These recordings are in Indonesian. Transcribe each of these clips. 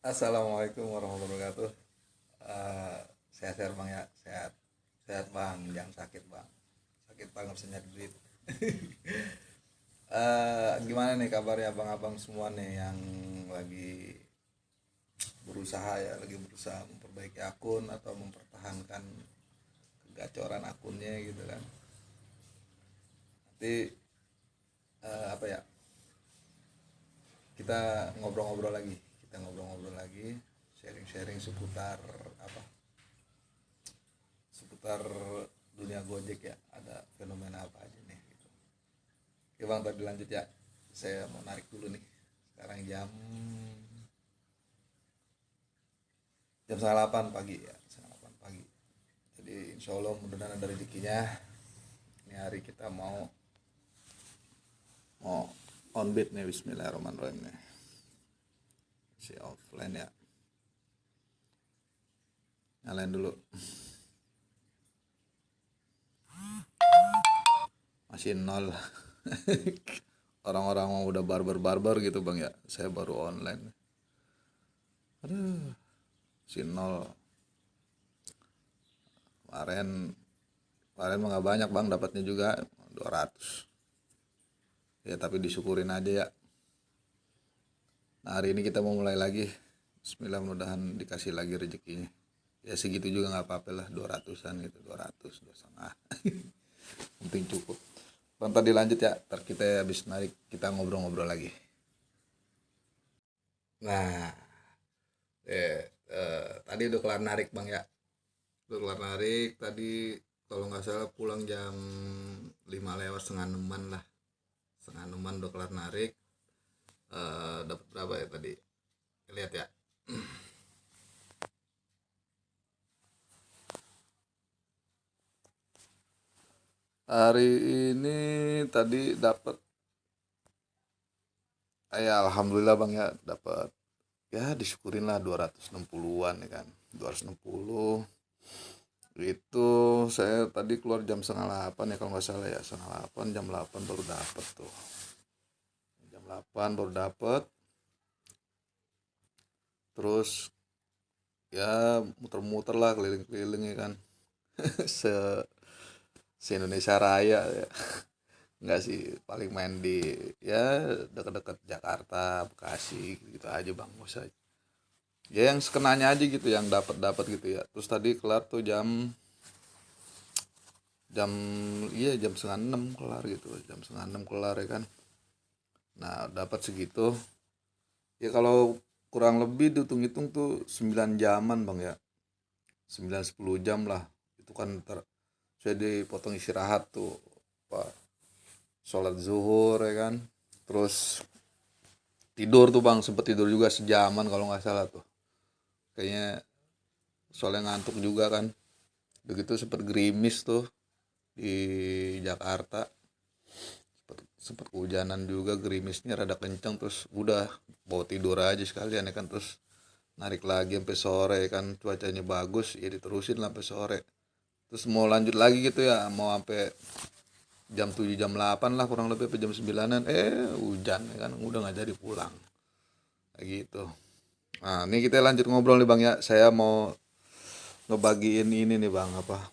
Assalamualaikum warahmatullahi wabarakatuh. Sehat-sehat bang ya, sehat, sehat bang, jangan sakit bang, sakit bang harus nyari duit. Gimana nih kabarnya abang-abang semua nih yang lagi berusaha ya, lagi berusaha memperbaiki akun atau mempertahankan kegacoran akunnya gitu kan. Nanti apa ya, kita ngobrol-ngobrol lagi, kita ngobrol-ngobrol lagi, sharing-sharing seputar apa seputar dunia Gojek ya, ada fenomena apa aja nih gitu. Oke bang, tadi lanjut ya, saya mau narik dulu nih. Sekarang jam setengah 8 pagi ya, setengah 8 pagi. Jadi insya Allah mudah-mudahan ada rezekinya. Ini hari kita mau on beat nih, Bismillahirrahmanirrahim nih. Si offline ya, nyalain dulu. Masih nol. Orang-orang mau udah barbar-barbar gitu bang ya, saya baru online. Aduh, si nol. Kemarin kemarin mah nggak banyak bang, dapatnya juga 200. Ya tapi disyukurin aja ya. Nah hari ini kita mau mulai lagi. Bismillah, mudahan dikasih lagi rezekinya. Ya segitu juga nggak apa-apa lah, 200-an gitu, 200, 2,5. Penting cukup. Bang tadi lanjut ya, ntar kita habis narik kita ngobrol-ngobrol lagi. Nah, tadi udah kelar narik bang ya. Udah kelar narik tadi, kalau nggak salah pulang jam 5 lewat setengah 6-an lah. Setengah 6-an udah kelar narik. Dapat berapa ya tadi? Lihat ya. Hari ini tadi dapat, ya alhamdulillah bang ya, dapat, ya disyukurin lah 260-an ya kan. 260 itu. Saya tadi keluar jam setengah 8 ya kalau nggak salah ya, setengah 8, jam 8 baru dapat tuh. Jam 8 baru dapat. Terus ya muter-muter lah, keliling-keliling ya kan. se Indonesia Raya ya. Enggak sih, paling main di ya dekat-dekat Jakarta, Bekasi gitu aja bang, nggak usah. Ya yang sekenanya aja gitu, yang dapat-dapat gitu ya. Terus tadi kelar tuh jam iya jam setengah 6 kelar gitu, jam setengah 6 kelar ya kan. Nah dapat segitu. Ya kalau kurang lebih dihitung-hitung tuh 9 jaman bang ya, 9-10 jam lah. Itu kan saya dipotong istirahat tuh, pak, sholat zuhur ya kan. Terus tidur tuh bang, sempet tidur juga sejaman kalau nggak salah tuh, kayaknya soalnya ngantuk juga kan. Begitu sempet gerimis tuh di Jakarta, sempet kehujanan juga, gerimisnya rada kenceng. Terus udah bawa tidur aja sekalian ya kan. Terus narik lagi sampai sore kan, cuacanya bagus ya, diterusin lah sampai sore. Terus mau lanjut lagi gitu ya, mau sampai jam 7 jam 8 lah kurang lebih, sampai jam 9-an hujan ya kan, udah nggak jadi pulang kayak gitu. Nah ini kita lanjut ngobrol nih bang ya, saya mau ngebagiin ini nih bang, apa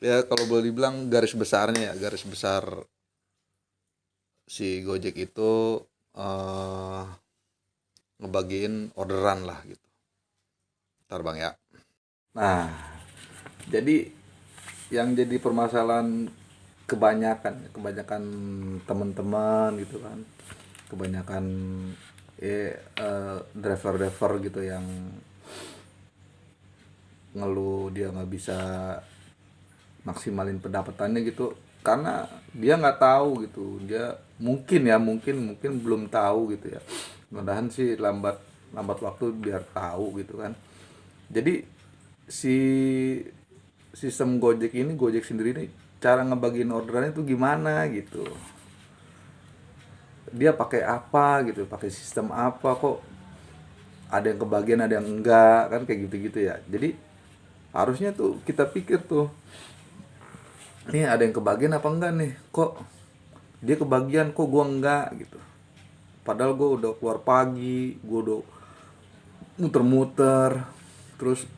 ya, kalau boleh dibilang garis besarnya ya, garis besar si Gojek itu eh ngebagiin orderan lah gitu. Ntar bang ya. Nah, jadi yang jadi permasalahan kebanyakan teman-teman gitu kan, kebanyakan driver-driver gitu yang ngeluh dia nggak bisa maksimalin pendapatannya gitu, karena dia nggak tahu gitu. Dia mungkin belum tahu gitu ya. Mudahan sih lambat lambat waktu biar tahu gitu kan. Jadi si sistem Gojek sendiri ini, cara ngebagiin orderan itu gimana gitu, dia pakai apa gitu, pakai sistem apa, kok ada yang kebagian ada yang enggak kan, kayak gitu-gitu ya. Jadi harusnya tuh kita pikir tuh, nih ada yang kebagian apa enggak nih, kok dia kebagian kok gua enggak gitu. Padahal gua udah keluar pagi, gua udah muter-muter, terus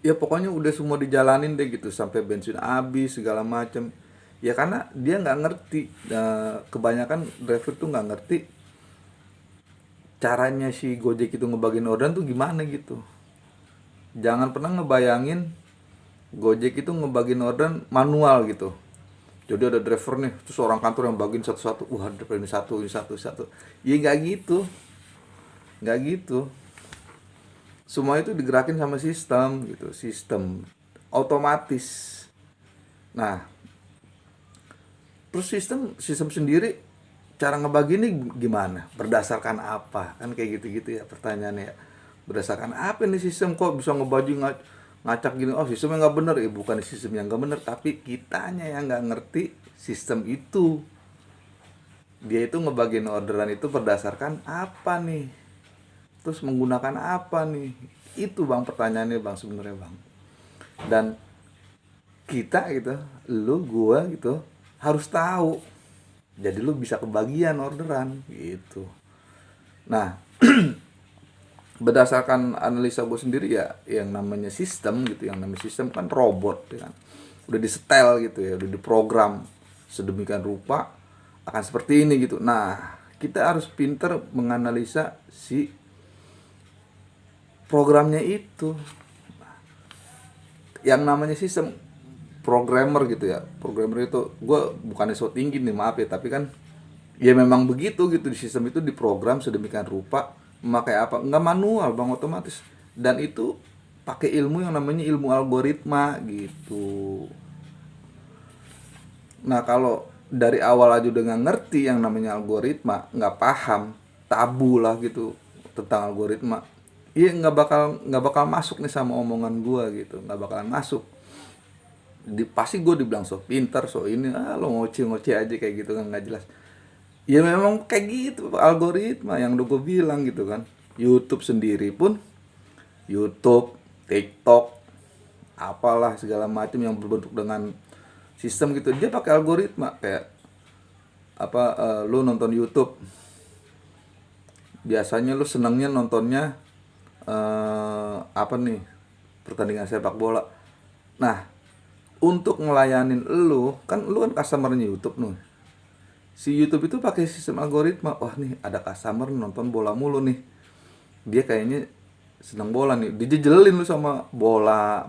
ya pokoknya udah semua dijalanin deh gitu sampai bensin habis segala macem. Ya karena dia nggak ngerti. Kebanyakan driver tuh nggak ngerti caranya si Gojek itu ngebagiin orderan tuh gimana gitu. Jangan pernah ngebayangin Gojek itu ngebagiin orderan manual gitu. Jadi ada driver nih, terus orang kantor yang bagiin satu-satu. Driver ini satu, ini satu, satu. Ya nggak gitu, nggak gitu. Semua itu digerakin sama sistem gitu, sistem otomatis. Nah, terus sistem sendiri cara ngebagi ini gimana? Berdasarkan apa? Kan kayak gitu-gitu ya pertanyaannya ya. Berdasarkan apa nih sistem kok bisa ngebagi ngacak gini? Oh, sistemnya nggak bener. Bukan sistem yang nggak bener, tapi kitanya yang nggak ngerti sistem itu. Dia itu ngebagiin orderan itu berdasarkan apa nih? Terus menggunakan apa nih? Itu bang pertanyaannya bang sebenarnya bang. Dan kita gitu, lu gua gitu harus tahu. Jadi lu bisa kebagian orderan gitu. Nah, berdasarkan analisa gue sendiri ya, yang namanya sistem gitu, yang namanya sistem kan robot ya kan. Udah disetel gitu ya, udah diprogram sedemikian rupa akan seperti ini gitu. Nah, kita harus pinter menganalisa si programnya itu. Yang namanya sistem programmer gitu ya, programmer itu gue bukannya so tinggi nih maaf ya, tapi kan ya memang begitu gitu, di sistem itu diprogram sedemikian rupa memakai apa, nggak manual bang, otomatis. Dan itu pakai ilmu yang namanya ilmu algoritma gitu. Nah kalau dari awal aja udah nggak ngerti yang namanya algoritma, nggak paham, tabu lah gitu tentang algoritma, iya nggak bakal masuk nih sama omongan gua gitu, nggak bakalan masuk. Pasti gue dibilang so pintar, so ini, lo ngoceh aja kayak gitu kan, nggak jelas. Ya memang kayak gitu algoritma yang udah gue bilang gitu kan. YouTube sendiri pun, YouTube, TikTok, apalah segala macam yang berbentuk dengan sistem gitu, dia pakai algoritma. Kayak apa, lu nonton YouTube, biasanya lu senangnya nontonnya apa nih, pertandingan sepak bola. Nah, untuk ngelayanin lu kan customernya YouTube nih. Si YouTube itu pakai sistem algoritma. Wah nih ada customer nonton bola mulu nih, dia kayaknya senang bola nih, dijejelin lu sama bola.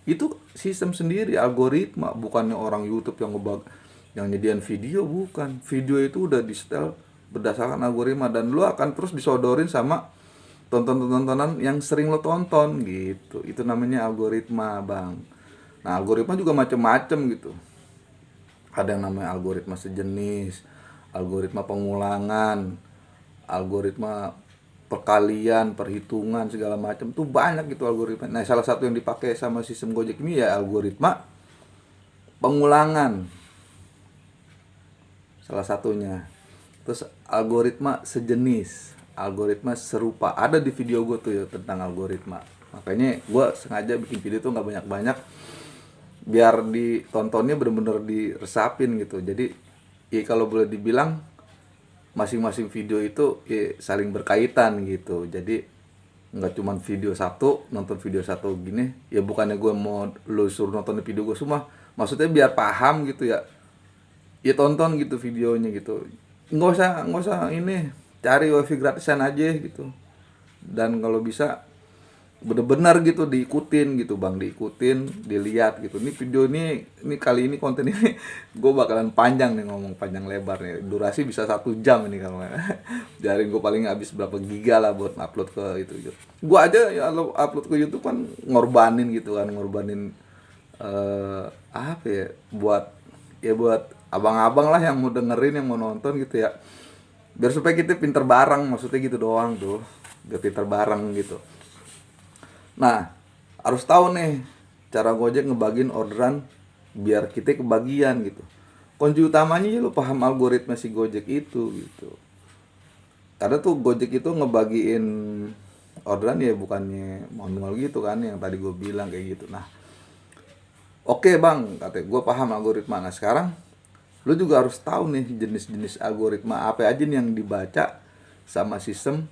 Itu sistem sendiri, algoritma, bukannya orang YouTube yang nyediain video. Bukan, video itu udah di setel berdasarkan algoritma, dan lu akan terus disodorin sama tontonan yang sering lo tonton gitu. Itu namanya algoritma bang. Nah algoritma juga macem-macem gitu. Ada yang namanya algoritma sejenis, algoritma pengulangan, algoritma perkalian, perhitungan segala macam tuh banyak gitu algoritma. Nah salah satu yang dipakai sama sistem Gojek ini ya algoritma pengulangan, salah satunya. Terus algoritma sejenis, algoritma serupa, ada di video gue tuh ya tentang algoritma. Makanya gue sengaja bikin video tuh nggak banyak-banyak, biar ditontonnya bener-bener diresapin gitu. Jadi ya kalau boleh dibilang masing-masing video itu ya saling berkaitan gitu. Jadi nggak cuman video satu, nonton video satu gini ya, bukannya gue mau lu suruh nonton video gue semua, maksudnya biar paham gitu ya. Ya tonton gitu videonya gitu, nggak usah ini cari wifi gratisan aja gitu. Dan kalau bisa bener-bener gitu diikutin gitu bang, diikutin, dilihat gitu. Ini video ini kali ini konten ini gue bakalan panjang nih, ngomong panjang lebar nih, durasi bisa 1 jam ini kalau dari gue paling habis berapa giga lah buat upload ke itu. Gue aja ya upload ke YouTube kan ngorbanin gitu kan, ngorbanin apa ya, buat abang-abang lah yang mau dengerin, yang mau nonton gitu ya, biar supaya kita pinter bareng, maksudnya gitu doang tuh, biar pinter bareng gitu. Nah, harus tahu nih cara Gojek ngebagiin orderan biar kita kebagian gitu. Kunci utamanya ya lu paham algoritma si Gojek itu gitu. Karena tuh Gojek itu ngebagiin orderan ya bukannya manual gitu kan, yang tadi gue bilang kayak gitu. Nah, oke bang, katanya gue paham algoritma. Nah sekarang lu juga harus tahu nih jenis-jenis algoritma apa aja nih yang dibaca sama sistem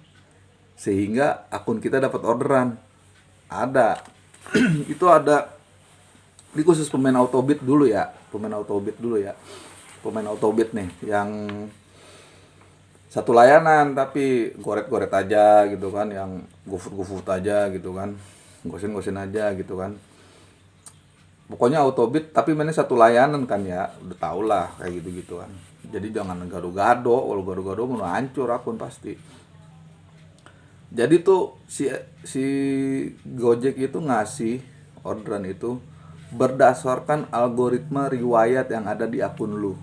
sehingga akun kita dapat orderan. Ada. Itu ada. Ini khusus pemain Autobit dulu ya. Pemain Autobit nih yang satu layanan tapi goret-goret aja gitu kan, yang GoFood aja gitu kan, gosin-gosin aja gitu kan. Pokoknya Autobit tapi mainnya satu layanan kan ya, udah tau lah kayak gitu-gitu kan. Jadi jangan gado-gado, kalau gado-gado mau hancur akun pasti. Jadi tuh si Gojek itu ngasih orderan itu berdasarkan algoritma riwayat yang ada di akun lu,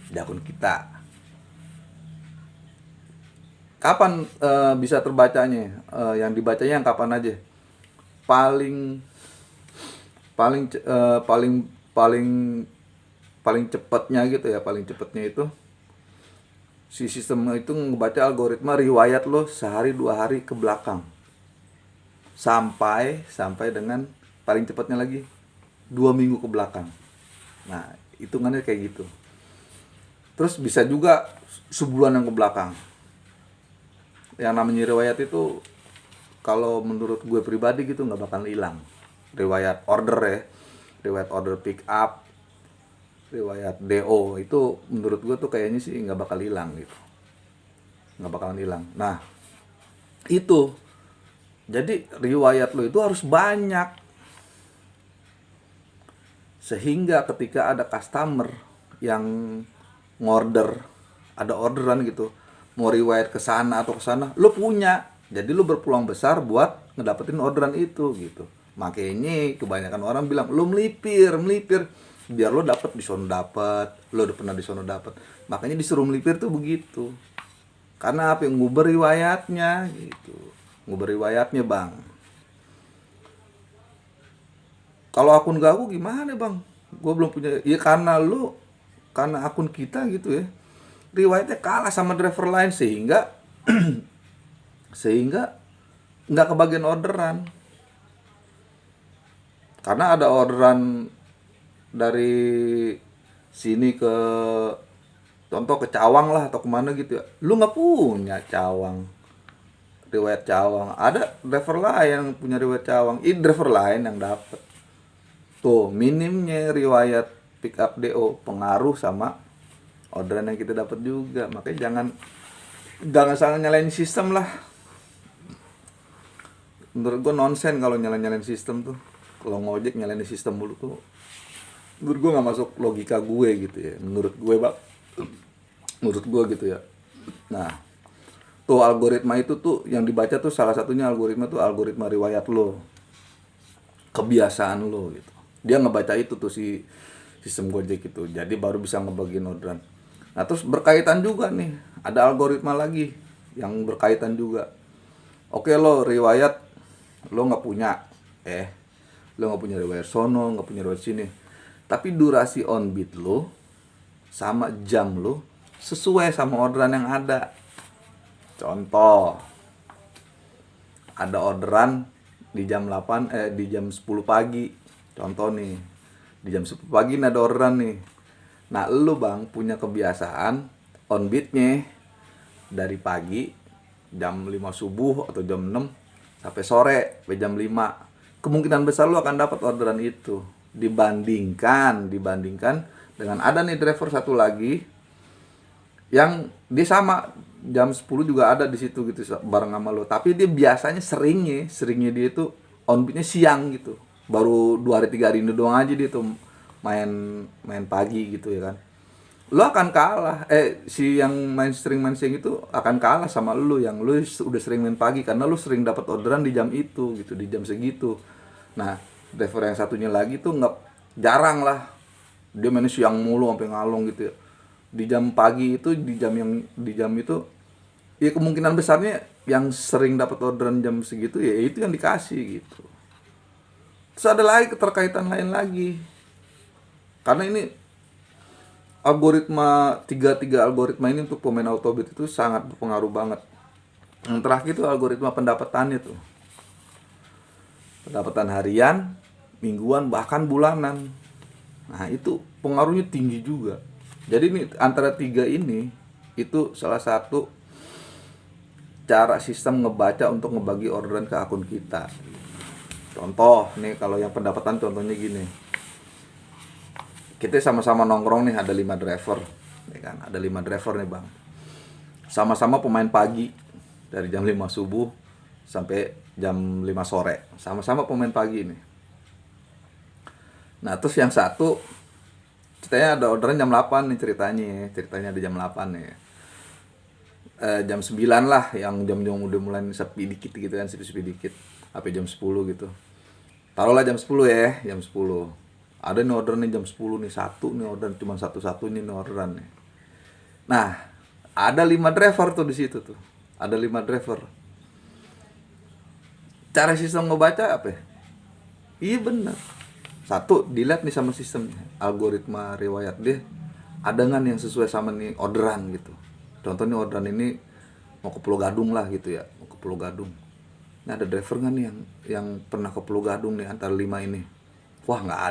di akun kita. Kapan bisa terbacanya? Yang dibacanya yang kapan aja? Paling paling paling paling paling cepatnya gitu ya, paling cepatnya itu si sistem itu ngebaca algoritma riwayat lo sehari 2 hari ke belakang, sampai dengan paling cepatnya lagi 2 minggu ke belakang. Nah hitungannya kayak gitu. Terus bisa juga sebulan yang ke belakang. Yang namanya riwayat itu kalau menurut gue pribadi gitu nggak bakal hilang. Riwayat order ya, riwayat order pick up, riwayat DO itu menurut gue tuh kayaknya sih nggak bakal hilang gitu, nggak bakalan hilang. Nah itu jadi riwayat lo itu harus banyak, sehingga ketika ada customer yang ngorder, ada orderan gitu, mau riwayat ke sana atau ke sana, lo punya. Jadi lo berpeluang besar buat ngedapetin orderan itu gitu. Makanya kebanyakan orang bilang lo melipir biar lo dapet di sono dapet, lo udah pernah di sono dapet. Makanya disuruh melipir tuh begitu. Karena apa, yang nguber riwayatnya gitu. Nguber riwayatnya, Bang. Kalau akun Gaku gimana, Bang? Gue belum punya. Ya karena akun kita gitu ya, riwayatnya kalah sama driver lain sehingga nggak kebagian orderan. Karena ada orderan dari sini ke, contoh ke Cawang lah atau kemana gitu ya, lu nggak punya Cawang, riwayat Cawang, ada driver lain yang punya riwayat Cawang, ini driver lain yang dapet. Tuh minimnya riwayat pick up DO pengaruh sama orderan yang kita dapat juga. Makanya jangan salah nyalain sistem lah. Menurut gue nonsen kalau nyalain sistem tuh. Kalau ngojek nyalain sistem dulu tuh, menurut gue nggak masuk logika gue gitu ya. Menurut gue gitu ya. Nah tuh algoritma itu tuh yang dibaca tuh salah satunya algoritma riwayat lo, kebiasaan lo gitu. Dia ngebaca itu tuh si sistem Gojek itu. Jadi baru bisa ngebagiin orderan. Nah terus berkaitan juga nih, ada algoritma lagi yang berkaitan juga. Oke, lo riwayat lo nggak punya, lo nggak punya riwayat sono, nggak punya riwayat sini, tapi durasi on beat lo sama jam lo sesuai sama orderan yang ada. Contoh, ada orderan di jam 8 di jam 10 pagi. Contoh nih, di jam 10 pagi nih ada orderan nih. Nah, lu Bang punya kebiasaan on beatnya dari pagi jam 5 subuh atau jam 6 sampai sore sampai jam 5. Kemungkinan besar lu akan dapat orderan itu dibandingkan dengan ada nih driver satu lagi yang dia sama jam 10 juga ada di situ gitu bareng sama lo, tapi dia biasanya seringnya dia itu on beatnya siang gitu, baru 2 hari 3 hari ini doang aja dia tuh main pagi gitu ya kan. Lo akan kalah, si yang sering main siang itu akan kalah sama lo yang lo udah sering main pagi, karena lo sering dapat orderan di jam itu gitu, di jam segitu. Nah driver yang satunya lagi tuh nggak, jarang lah dia main siang mulu sampai ngalong gitu ya. Di jam pagi itu, di jam itu ya kemungkinan besarnya yang sering dapat orderan jam segitu ya itu yang dikasih gitu. Terus ada lagi keterkaitan lain lagi, karena ini algoritma tiga algoritma ini untuk pemain Autobit itu sangat berpengaruh banget. Yang terakhir itu algoritma pendapatannya tuh, pendapatan harian, mingguan, bahkan bulanan. Nah itu pengaruhnya tinggi juga. Jadi ini antara 3 ini itu salah satu cara sistem ngebaca untuk ngebagi orderan ke akun kita. Contoh nih, kalau yang pendapatan contohnya gini, kita sama-sama nongkrong nih, ada 5 driver ya kan, ada 5 driver nih bang, sama-sama pemain pagi dari jam 5 subuh sampai jam 5 sore, sama-sama pemain pagi nih. Nah terus yang satu ceritanya ada orderan jam 8 nih, ceritanya ada jam 8 nih, jam 9 lah, yang jam-jam udah mulai sepi dikit gitu kan, sepi dikit, sampai jam 10 gitu. Taruhlah jam 10 ya, jam 10. Ada nih order nih jam 10 nih, satu nih order, cuma satu-satunya nih orderan nih. Nah, ada 5 driver tuh di situ tuh. Ada 5 driver. Cara sistem ngebaca apa ya? Iya bener. Satu, dilihat nih sama sistemnya, algoritma riwayat dia ada nggak nih yang sesuai sama nih orderan gitu. Contohnya orderan ini mau ke Pulau Gadung lah gitu ya, mau ke Pulau Gadung. Nah ada driver nggak nih yang pernah ke Pulau Gadung nih antara 5 ini? Wah nggak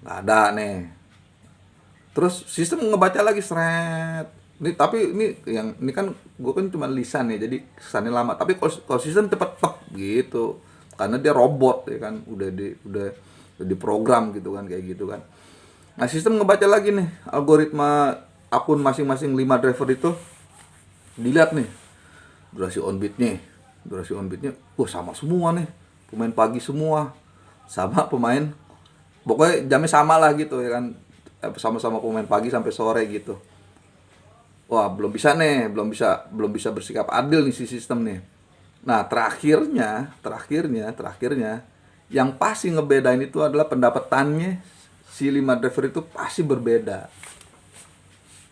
ada nih. Terus sistem ngebaca lagi seret. Ini tapi ini kan gue kan cuma lisan ya, jadi kesannya lama. Tapi kalau sistem cepet gitu, karena dia robot ya kan, udah diprogram gitu kan, kayak gitu kan. Nah sistem ngebaca lagi nih algoritma akun masing-masing 5 driver itu, dilihat nih durasi on beatnya, sama semua nih, pemain pagi semua, sama pemain, pokoknya jamnya sama lah gitu ya kan, sama-sama pemain pagi sampai sore gitu. Wah belum bisa bersikap adil nih si sistem nih. Nah terakhirnya yang pasti ngebedain itu adalah pendapatannya si 5 driver itu pasti berbeda.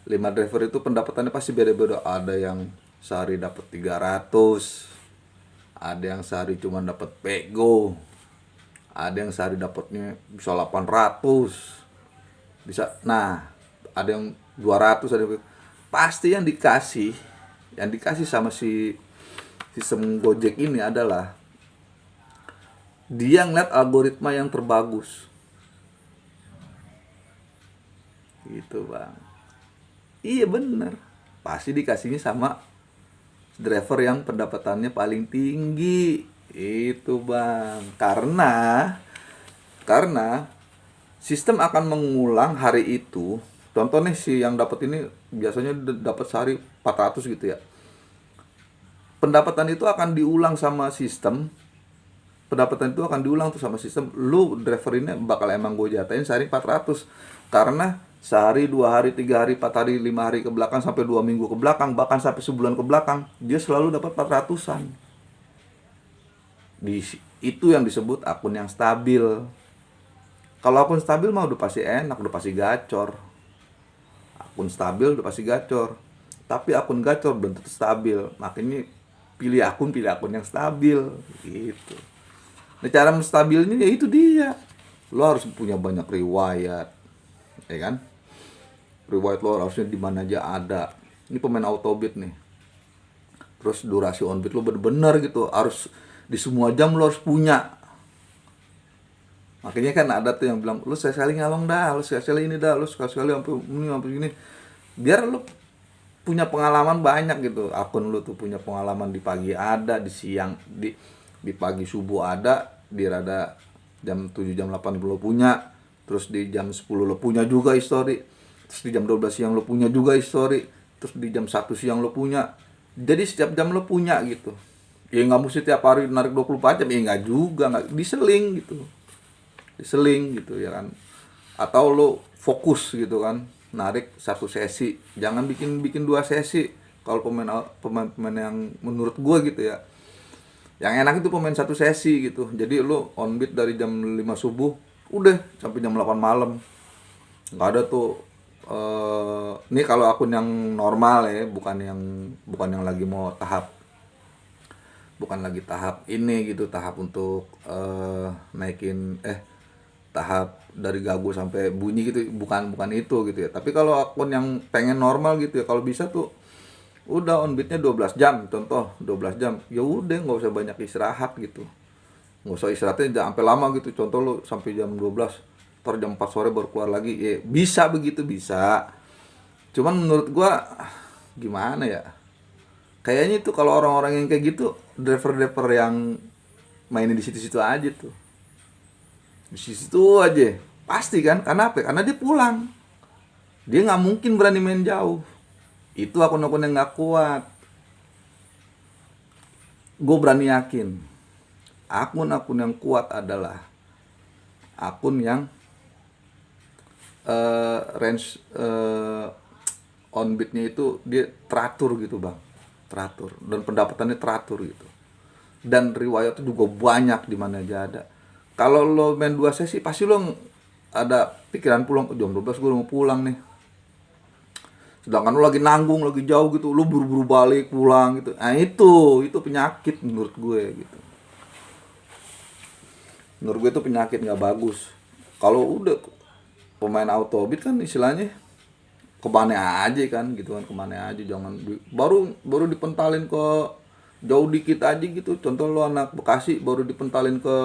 5 driver itu pendapatannya pasti beda-beda. Ada yang sehari dapat 300, ada yang sehari cuma dapat pego, ada yang sehari dapatnya bisa 800, bisa, nah ada yang 200, ada yang, pasti yang dikasih sama si sistem Gojek ini adalah dia ngeliat algoritma yang terbagus gitu bang. Iya bener, pasti dikasihnya sama driver yang pendapatannya paling tinggi itu bang, karena sistem akan mengulang hari itu. Contoh nih, si yang dapat ini biasanya dapat sehari 400 gitu ya, pendapatan itu akan diulang sama sistem. Pendapatan itu akan diulang tuh sama sistem. Lu driver ini bakal emang gue jatain sehari 400, karena sehari, 2 hari, 3 hari, 4 hari, 5 hari ke belakang, sampai 2 minggu ke belakang, bahkan sampai sebulan ke belakang, dia selalu dapat 400-an. Itu yang disebut akun yang stabil. Kalau akun stabil mah udah pasti enak, udah pasti gacor. Akun stabil udah pasti gacor. Tapi akun gacor belum tentu stabil. Makanya pilih akun yang stabil gitu. Nah cara menstabilnya ya itu dia, lo harus punya banyak riwayat, ya kan? Riwayat lo harusnya di mana aja ada. Ini pemain autobit nih, terus durasi on beat lo bener-bener gitu, harus di semua jam lo harus punya. Makanya kan ada tuh yang bilang, lu sekali ngalong dah, lu sekali ini dah, lu sekali sampai ini, biar lu punya pengalaman banyak gitu. Akun lu tuh punya pengalaman, di pagi ada, di siang, di pagi subuh ada, di rada jam 7 jam 8 lo punya, terus di jam 10 lo punya juga history, terus di jam 12 siang lo punya juga history, terus di jam 1 siang lo punya. Jadi setiap jam lo punya gitu. Ya nggak mesti tiap hari narik 24 jam, ya nggak juga, nggak diseling gitu ya kan. Atau lo fokus gitu kan, narik 1 sesi, jangan bikin 2 sesi. Kalau pemain yang menurut gua gitu ya, yang enak itu pemain 1 sesi gitu. Jadi lo on beat dari jam 5 subuh udah sampai jam 8 malam. Nggak ada tuh ini kalau akun yang normal ya, bukan yang lagi mau tahap ini gitu, tahap untuk naikin tahap dari gagu sampai bunyi gitu, bukan itu gitu ya. Tapi kalau akun yang pengen normal gitu ya, kalau bisa tuh udah on beatnya 12 jam, contoh 12 jam, ya udah nggak usah banyak istirahat gitu, nggak usah istirahatnya sampai lama gitu. Contoh lo sampai jam 12, ntar jam 4 sore baru keluar lagi, ya bisa begitu, bisa. Cuman menurut gua gimana ya, Kayaknya itu kalau orang-orang yang kayak gitu, driver-driver yang mainin di situ-situ aja tuh, di situ aja pasti kan. Karena apa? Karena dia pulang, dia nggak mungkin berani main jauh. Itu akun-akun yang nggak kuat. Gue berani yakin akun-akun yang kuat adalah akun yang range on beatnya itu dia teratur gitu bang, teratur, dan pendapatannya teratur gitu, dan riwayatnya juga banyak di mana aja ada. Kalau lo main 2 sesi pasti lo ada pikiran pulang, jam 12 gue mau pulang nih, sedangkan lo lagi nanggung, lagi jauh gitu, lo buru-buru balik pulang gitu. Nah itu penyakit menurut gue gitu. Menurut gue itu penyakit, nggak bagus. Kalau udah pemain autobit kan istilahnya kemana aja kan gitu kan, kemana aja, jangan baru dipentalin ke jauh dikit aja gitu. Contoh lo anak Bekasi baru dipentalin ke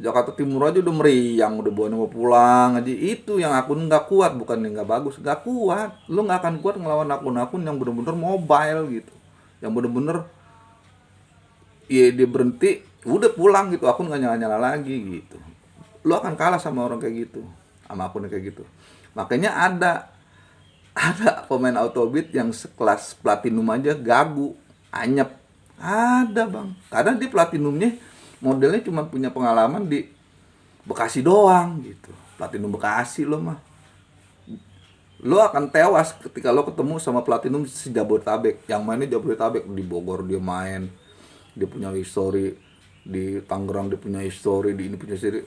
Jakarta Timur aja udah meriang, udah bawa mau pulang aja. Itu yang akun nggak kuat, bukan yang nggak bagus, nggak kuat. Lo nggak akan kuat ngelawan akun-akun yang bener-bener mobile gitu, yang bener-bener ya dia berhenti udah pulang gitu, akun nggak nyala-nyala lagi gitu. Lo akan kalah sama orang kayak gitu, sama akun kayak gitu. Makanya ada pemain autobit yang sekelas platinum aja gagu, anyep. Ada bang, karena dia platinumnya modelnya cuma punya pengalaman di Bekasi doang gitu. Platinum Bekasi lo mah, lo akan tewas ketika lo ketemu sama platinum si Jabodetabek, yang mainnya Jabodetabek. Di Bogor dia main, dia punya history, di Tangerang dia punya history, di ini punya history.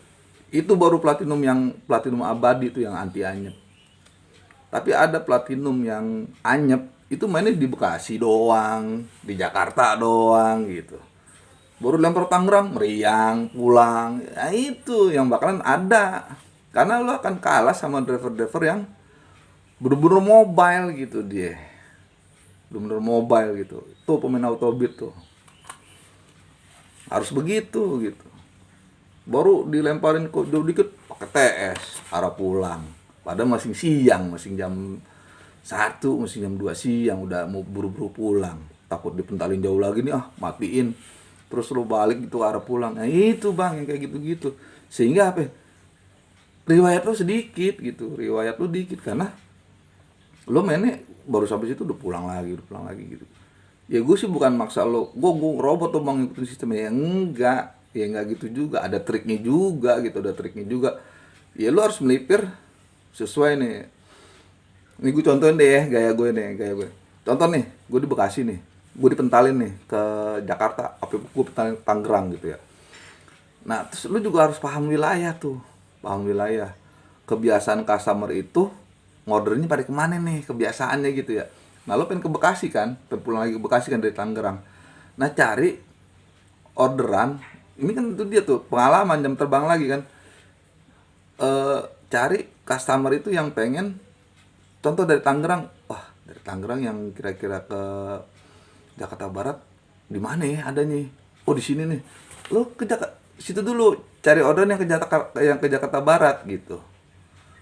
Itu baru platinum, yang platinum abadi itu yang anti anyep. Tapi ada platinum yang anyep itu mainnya di Bekasi doang, di Jakarta doang gitu. Baru lempar Tangerang meriang pulang. Nah, itu yang bakalan ada, karena lo akan kalah sama driver-driver yang bener-bener mobile gitu. Dia bener-bener mobile gitu. Tuh pemain autobit tuh harus begitu gitu. Baru dilemparin kok jauh dikit pakai TS arah pulang, padahal masih siang, masih jam 1, masih jam 2 siang, udah mau buru-buru pulang, takut dipentalin jauh lagi nih, matiin terus lo balik gitu arah pulang. Nah itu bang yang kayak gitu-gitu, sehingga apa, riwayat lo sedikit gitu, riwayat lo dikit, karena lo mainnya baru sampai situ udah pulang lagi gitu. Ya gue sih bukan maksa lo, gue robot tuh bang ngikutin sistemnya, ya enggak gitu juga, ada triknya juga gitu, ada triknya juga. Ya lo harus melipir sesuai nih. Ini gue contohin deh ya gaya gue. Contoh nih, gue di Bekasi nih, gue dipentalin nih ke Jakarta, apa gue pentalin Tangerang gitu ya. Nah terus lu juga harus paham wilayah tuh, paham wilayah. Kebiasaan customer itu ngordernya pada kemana nih, kebiasaannya gitu ya. Nah lo pengen ke Bekasi kan, pengen pulang lagi ke Bekasi kan dari Tangerang. Nah cari orderan, ini kan itu dia tuh pengalaman jam terbang lagi kan. Cari customer itu yang pengen, contoh dari Tangerang, wah dari Tangerang yang kira-kira ke Jakarta Barat di mana ya adanya, oh di sini nih, lo ke situ dulu, cari order yang ke Jakarta Barat gitu.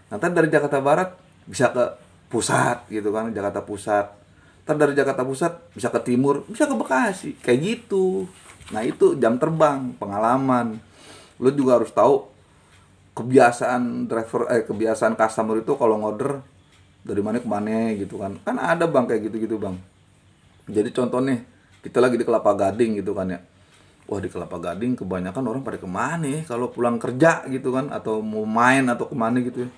Nanti dari Jakarta Barat bisa ke pusat gitu kan, Jakarta Pusat. Ntar dari Jakarta Pusat bisa ke timur, bisa ke Bekasi, kayak gitu. Nah itu jam terbang, pengalaman. Lo juga harus tahu kebiasaan customer itu kalau ngorder dari mana ke mana gitu kan. Kan ada bang kayak gitu-gitu bang. Jadi contohnya kita lagi di Kelapa Gading gitu kan ya. Wah di Kelapa Gading kebanyakan orang pada kemana ya kalau pulang kerja gitu kan, atau mau main atau kemana gitu ya.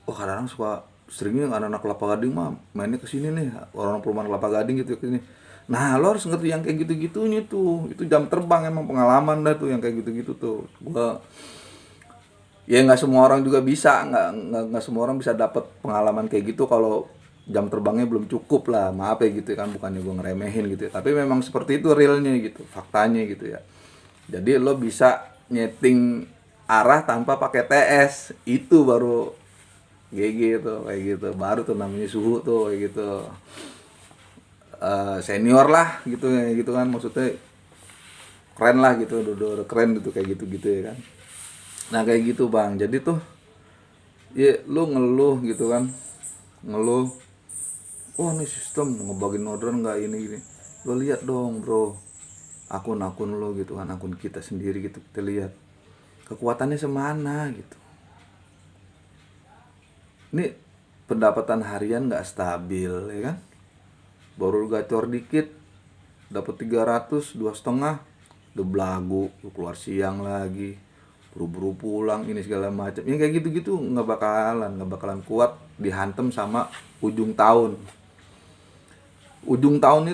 Oh kadang-kadang seringnya anak-anak Kelapa Gading mah mainnya ke sini nih, orang perumahan Kelapa Gading gitu ke sini. Nah lo harus ngerti yang kayak gitu-gitunya tuh, itu jam terbang, emang pengalaman dah tuh yang kayak gitu-gitu tuh. Gua ya nggak semua orang juga bisa, nggak semua orang bisa dapat pengalaman kayak gitu kalau jam terbangnya belum cukup lah, maaf ya gitu kan, bukannya gue ngeremehin gitu ya, tapi memang seperti itu realnya gitu, faktanya gitu ya. Jadi lo bisa nyeting arah tanpa pakai TS, itu baru kayak gitu baru tuh namanya suhu tuh kayak gitu. Senior lah gitu ya gitu kan, maksudnya keren lah gitu, udah keren gitu kayak gitu ya kan. Nah kayak gitu bang, jadi tuh ya lu ngeluh gitu kan, ngeluh, wah ini sistem ngebagiin order nggak ini gini. Lo lihat dong bro, akun-akun lo gitu kan, akun kita sendiri gitu, kita lihat kekuatannya semana gitu. Ini pendapatan harian nggak stabil ya kan, baru gacor dikit dapat 300, 2,5 udah belagu, keluar siang lagi, buru-buru pulang ini segala macam. Yang kayak gitu-gitu nggak bakalan kuat dihantem sama ujung tahun. Ujung tahun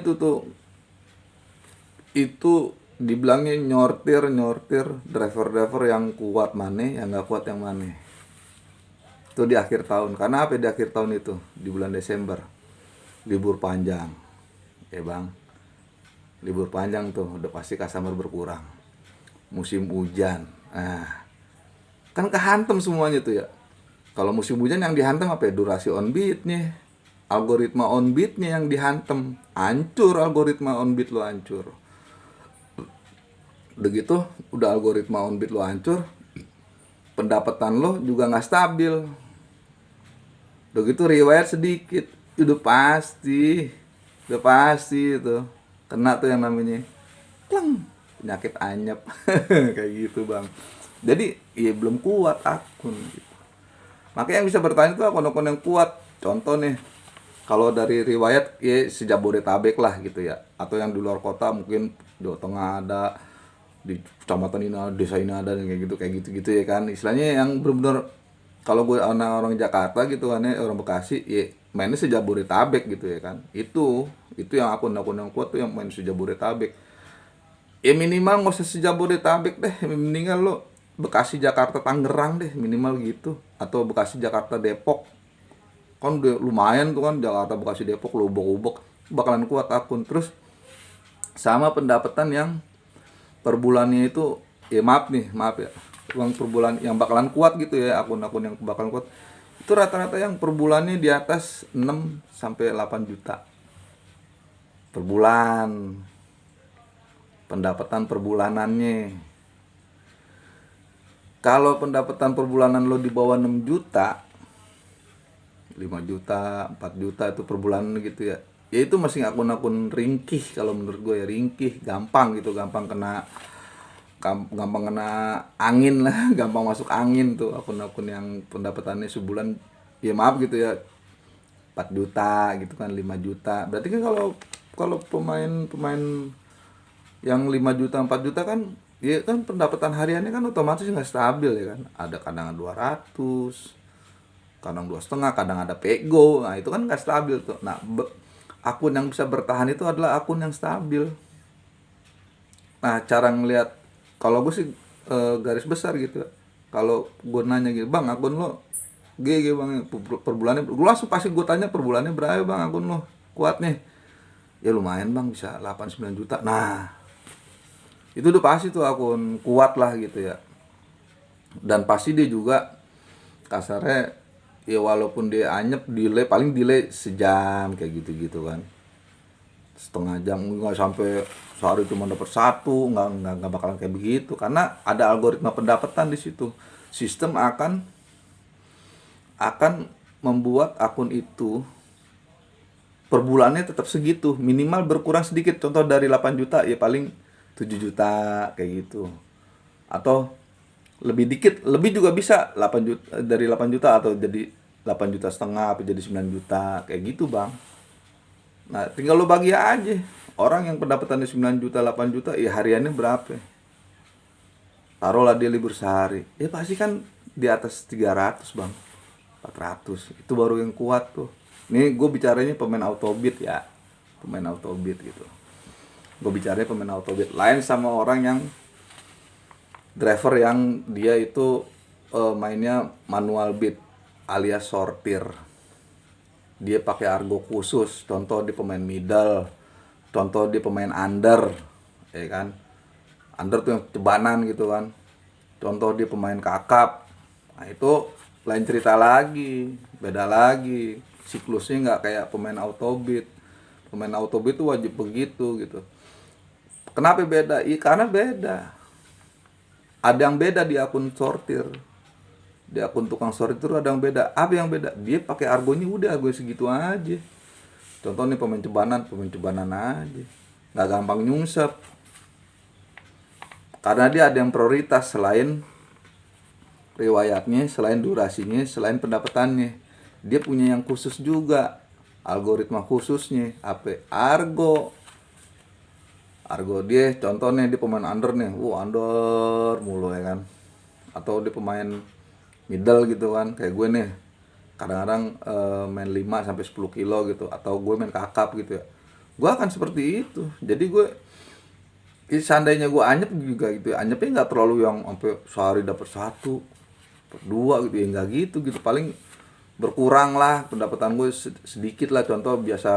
itu dibilangnya nyortir driver yang kuat mana, yang nggak kuat yang mana. Itu di akhir tahun. Karena apa di akhir tahun itu? Di bulan Desember. Libur panjang. Ya bang. Libur panjang tuh udah pasti customer berkurang. Musim hujan. Nah, kan kehantem semuanya tuh ya. Kalau musim hujan yang dihantam apa ya? Durasi on beat-nya. Algoritma on beat-nya yang dihantam. Hancur algoritma on beat lo hancur. Udah gitu, udah algoritma on beat lo hancur, pendapatan lo juga nggak stabil. Udah gitu riwayat sedikit, udah pasti itu kena tuh yang namanya kleng, penyakit anyep. Kayak gitu bang. Jadi ya belum kuat akun gitu. Makanya yang bisa bertahan itu akun-akun yang kuat. Contoh nih, kalau dari riwayat ya sejabodetabek lah gitu ya, atau yang di luar kota mungkin Jawa Tengah ada, di kecamatan ini ada, desa ini ada, dan kayak gitu ya kan. Istilahnya yang benar-benar, kalau gue orang Jakarta gitu kan ya, orang Bekasi ya mainnya sejabodetabek gitu ya kan. Itu yang akun-akun yang kuat tuh yang main sejabodetabek. Ya minimal nggak usah sejabodetabek deh, mendingan lo Bekasi Jakarta Tangerang deh minimal gitu, atau Bekasi Jakarta Depok. Kan udah lumayan tuh kan, Jakarta Bekasi Depok lo ubek-ubek bakalan kuat akun. Terus sama pendapatan yang per bulannya itu ya maaf ya, uang per bulan yang bakalan kuat gitu ya, akun-akun yang bakalan kuat itu rata-rata yang per bulannya di atas 6 sampai 8 juta per bulan, pendapatan per bulanannya. Kalau pendapatan per bulanan lo di bawah 6 juta, 5 juta, 4 juta itu per bulan gitu ya, ya itu masih akun-akun ringkih kalau menurut gue ya, ringkih, gampang gitu, gampang kena angin lah. Gampang masuk angin tuh akun-akun yang pendapatannya sebulan ya maaf gitu ya 4 juta gitu kan, 5 juta. Berarti kan kalau pemain yang 5 juta 4 juta kan ya kan pendapatan hariannya kan otomatis nggak stabil ya kan. Ada kadang 200, kadang 2,5, kadang ada pego. Nah itu kan nggak stabil tuh. Nah akun yang bisa bertahan itu adalah akun yang stabil. Nah cara ngelihat, kalau gue sih garis besar gitu. Kalau gue nanya gitu, bang akun lo GG bang per bulannya, gue langsung pasti gue tanya per bulannya berapa bang akun lo kuat nih. Ya lumayan bang, bisa 8-9 juta. Nah itu udah pasti tuh akun kuat lah gitu ya. Dan pasti dia juga kasarnya ya walaupun dia anyep, paling delay sejam kayak gitu kan, setengah jam, nggak sampai sehari cuma dapat satu, nggak bakalan kayak begitu, karena ada algoritma pendapatan di situ. Sistem akan membuat akun itu per bulannya tetap segitu, minimal berkurang sedikit. Contoh dari 8 juta ya paling 7 juta kayak gitu, atau lebih dikit, lebih juga bisa 8 juta, dari 8 juta atau jadi 8 juta setengah apa jadi 9 juta kayak gitu bang. Nah tinggal lo bagi aja, orang yang pendapatannya 9 juta 8 juta ya hariannya berapa, taruhlah dia libur sehari ya pasti kan di atas 300 bang, 400. Itu baru yang kuat tuh. Ini gue bicaranya pemain autobit ya, pemain autobit gitu. Gue bicaranya pemain autobit, lain sama orang yang driver yang dia itu mainnya manual beat alias sortir. Dia pakai argo khusus. Contoh dia pemain middle, contoh dia pemain under, ya kan. Under tuh yang cebanan gitu kan. Contoh dia pemain kakap. Nah itu lain cerita lagi, beda lagi. Siklusnya nggak kayak pemain autobit. Pemain autobit tuh wajib begitu gitu. Kenapa beda? Iya karena beda. Ada yang beda di akun sortir. Di akun tukang sortir ada yang beda. Apa yang beda? Dia pakai argonya udah argo segitu aja. Contoh nih pemain cebanan aja. nggak gampang nyungsep karena dia ada yang prioritas selain riwayatnya, selain durasinya, selain pendapatannya. Dia punya yang khusus juga, algoritma khususnya. Apa? Argo dia contohnya dia pemain under nih, under mulu ya kan. Atau dia pemain middle gitu kan, kayak gue nih. Kadang-kadang main 5 sampai 10 kilo gitu, atau gue main kakap gitu ya. Gue akan seperti itu. Jadi gue seandainya gue anyep juga gitu ya, anyepnya nggak terlalu yang sampai sehari dapat 1, dua gitu ya, nggak gitu paling berkurang lah pendapatan gue sedikit lah. Contoh biasa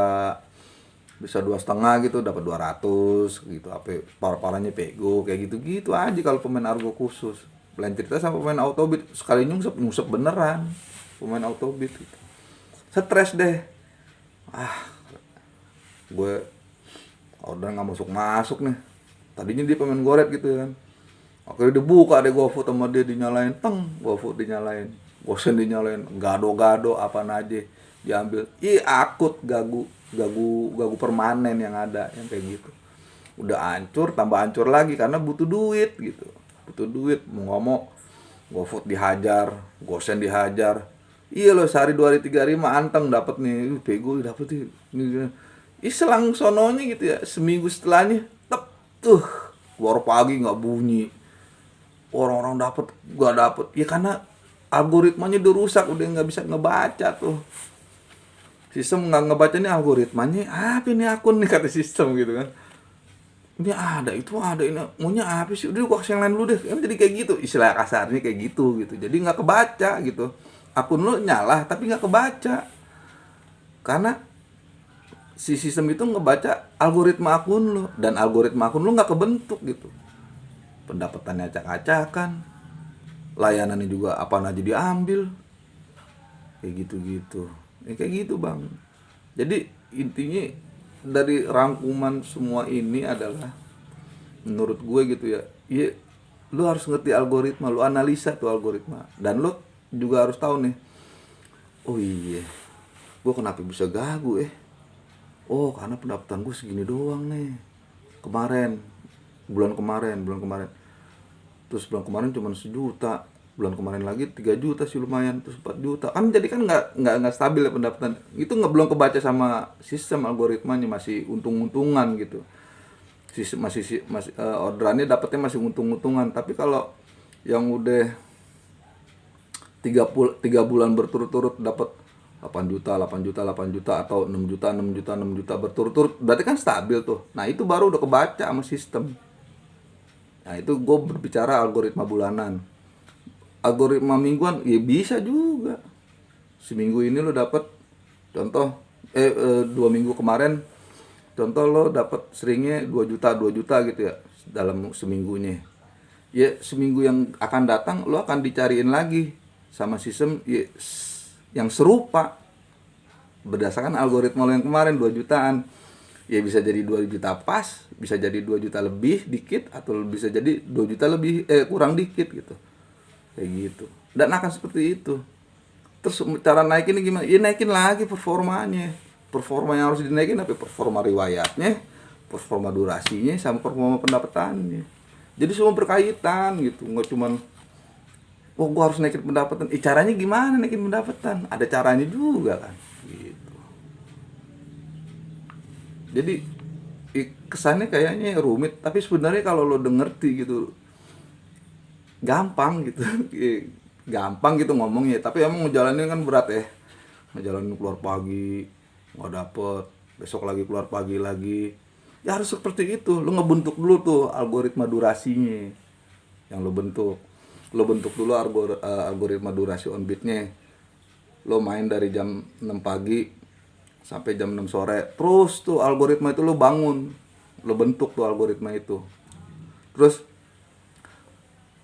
bisa 2,5 gitu dapat 200 gitu, apa parahnya pego kayak gitu aja kalau pemain argo khusus. Lain cerita sama pemain autobit, sekali nyungsep beneran pemain autobit gitu. Stres deh, gue order nggak masuk nih, tadinya dia pemain goret gitu kan. Oke, dibuka deh GoFood sama dia, dinyalain, GoFood dinyalain, Gosen dinyalain, gado-gado apa aja diambil. Akut gagu permanen yang ada yang kayak gitu. Udah hancur, tambah hancur lagi karena butuh duit gitu. Butuh duit, mau ngomong GoFood dihajar, Gosen dihajar. Iya loh, sehari 2 hari 3 hari mah anteng dapat nih, pego dapat nih. Selang sononya gitu ya, seminggu setelahnya tep tuh keluar pagi nggak bunyi, orang-orang dapat gak dapet ya karena algoritmanya udah rusak, udah nggak bisa ngebaca tuh. Sistem nggak ngebaca nih algoritmanya, apa ini akun nih kata sistem gitu kan. Ini ada, itu ada, ini maunya apa sih, udah gua kasih yang lain dulu deh. Jadi kayak gitu, istilah kasarnya kayak gitu. Jadi nggak kebaca gitu, akun lu nyala tapi nggak kebaca karena si sistem itu ngebaca algoritma akun lu, dan algoritma akun lu nggak kebentuk gitu. Pendapatannya acak-acakan, layanannya juga apa aja diambil, kayak gitu kayak gitu bang. Jadi intinya dari rangkuman semua ini adalah menurut gue gitu ya, lu harus ngerti algoritma, lu analisa tuh algoritma, dan lu juga harus tahu nih, oh iya gue kenapa bisa gagu oh karena pendapatan gue segini doang nih bulan kemarin terus bulan kemarin cuma 1 juta, bulan kemarin lagi 3 juta sih lumayan, terus 4 juta kan, jadi kan nggak stabil ya pendapatan itu, belum kebaca sama sistem, algoritmanya masih untung-untungan gitu. Masih orderannya dapatnya masih untung-untungan. Tapi kalau yang udah 3 bulan berturut-turut dapat 8 juta atau 6 juta berturut-turut, berarti kan stabil tuh. Nah itu baru udah kebaca sama sistem. Nah itu gue berbicara algoritma bulanan. Algoritma mingguan ya bisa juga. Seminggu ini lo dapat, contoh 2 minggu kemarin contoh lo dapat seringnya 2 juta gitu ya dalam seminggunya. Ya seminggu yang akan datang lo akan dicariin lagi sama sistem ya, yang serupa berdasarkan algoritma lo yang kemarin 2 jutaan. Ya bisa jadi 2 juta pas, bisa jadi 2 juta lebih dikit, atau bisa jadi 2 juta lebih kurang dikit gitu. Kayak gitu. Dan akan seperti itu. Terus cara naikin gimana? Ya naikin lagi performanya. Performa yang harus dinaikin apa? Performa riwayatnya, performa durasinya, sama performa pendapatannya. Jadi semua berkaitan gitu. Nggak cuman gua harus naikin pendapatan. Caranya gimana naikin pendapatan? Ada caranya juga kan. Gitu. Jadi kesannya kayaknya rumit, tapi sebenarnya kalau lo ngerti gitu gampang gitu. Gampang gitu ngomongnya, tapi emang ngejalanin kan berat ya. Ngejalanin keluar pagi nggak dapet, besok lagi keluar pagi lagi. Ya harus seperti itu. Lo ngebentuk dulu tuh algoritma durasinya yang lo bentuk. Lo bentuk dulu algoritma durasi on beatnya. Lo main dari jam 6 pagi sampai jam 6 sore. Terus tuh algoritma itu lo bangun. Lo bentuk tuh algoritma itu. Terus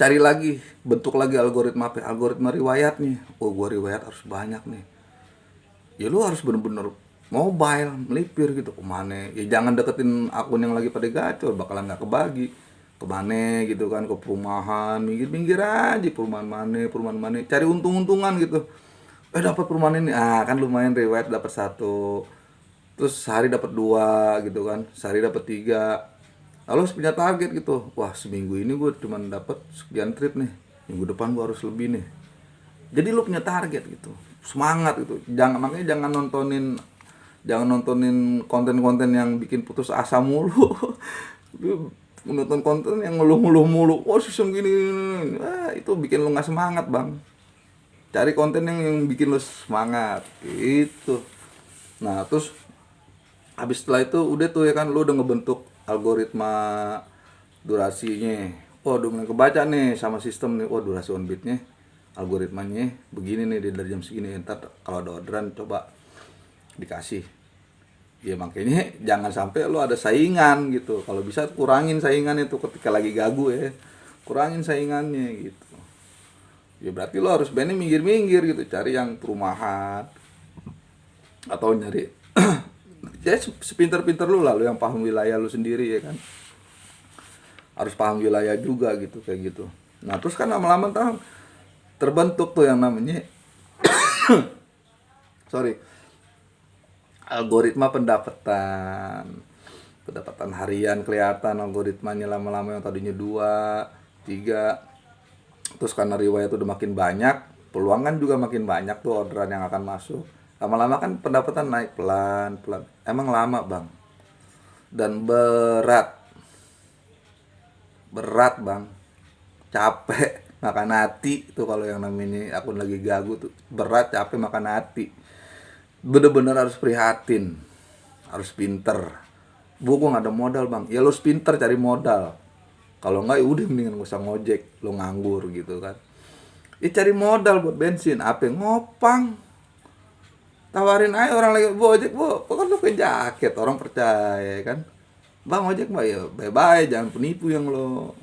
cari lagi, bentuk lagi algoritma apa? Algoritma riwayatnya. Oh gua riwayat harus banyak nih. Ya lo harus bener-bener mobile, melipir gitu. Kemana? Ya jangan deketin akun yang lagi pada gacor, bakalan gak kebagi. Kemana gitu kan, ke perumahan, minggir-minggir aja, perumahan mana. Cari untung-untungan gitu. Dapat perumahan ini, kan lumayan riwayat dapat 1. terus sehari dapat 2 gitu kan, sehari dapat 3. Lalu harus punya target gitu, wah seminggu ini gue cuma dapat sekian trip nih, minggu depan gue harus lebih nih. Jadi lu punya target gitu, semangat gitu. Makanya jangan nontonin konten-konten yang bikin putus asa mulu. Lu nonton konten yang ngeluh-ngeluh mulu, oh sistem gini, itu bikin lu nggak semangat bang. Cari konten yang bikin lu semangat itu. Nah terus habis setelah itu udah tuh ya kan, lu udah ngebentuk algoritma durasinya. Oh udah mulai kebaca nih sama sistem nih, oh durasi on beatnya algoritmanya begini nih, dari jam segini. Ntar kalau ada orderan coba dikasih. Ya makanya jangan sampai lu ada saingan gitu. Kalau bisa kurangin saingan itu ketika lagi gagu ya, kurangin saingannya gitu. Ya berarti lo harus bandnya minggir-minggir gitu, cari yang perumahan atau nyari ya sepinter-pinter lu lah, lu yang paham wilayah lu sendiri ya kan, harus paham wilayah juga gitu kayak gitu. Nah terus kan lama-lama terbentuk tuh yang namanya sorry, algoritma pendapatan harian. Kelihatan algoritmanya lama-lama, yang tadinya 2, 3, terus karena riwayat udah makin banyak, peluang kan juga makin banyak tuh orderan yang akan masuk. Lama-lama kan pendapatan naik pelan-pelan. Emang lama bang, dan berat bang, capek, makan hati tuh. Kalau yang namanya akun lagi gagu tuh berat, capek, makan hati. Bener-bener harus prihatin, harus pinter. Gue nggak ada modal bang, ya lo harus pinter cari modal. Kalau nggak ya udah mendingan gak usah ngojek, lo nganggur gitu kan. Ya cari modal buat bensin, apa ngopang. Tawarin aja orang lagi bawa ojek, kan lo pakai jaket, orang percaya kan. Bang ojek mbak, ya bye-bye, jangan penipu yang lo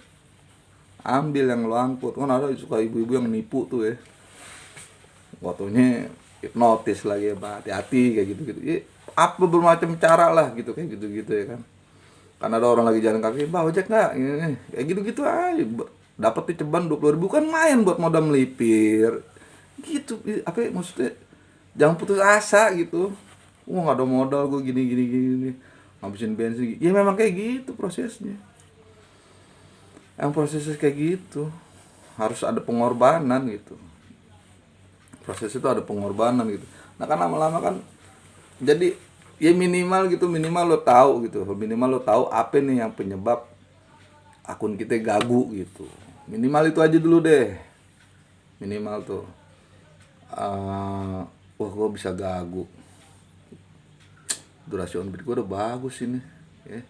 ambil, yang lo angkut. Kan ada suka ibu-ibu yang nipu tuh ya. Waktunya hipnotis lagi ya pak, hati-hati kayak gitu-gitu. Ya, apa bermacam cara lah gitu, kayak gitu-gitu ya kan. Karena ada orang lagi jalan kaki, "Mbak, ojek nggak?" Ini, kayak gitu-gitu aja. Dapat di ceban 20.000 kan main buat modal melipir. Gitu, apa ya, maksudnya jangan putus asa gitu. Wah, nggak ada modal gue gini gini gini. Ngabisin bensin. Ya memang kayak gitu prosesnya. Yang prosesnya kayak gitu. Harus ada pengorbanan gitu. Proses itu ada pengorbanan gitu. Nah, kan lama-lama kan jadi ya minimal lo tahu gitu, minimal lo tahu apa nih yang penyebab akun kita gagu gitu. Minimal itu aja dulu deh, minimal tuh wah gue bisa gagu, durasi on beat gue udah bagus ini ya,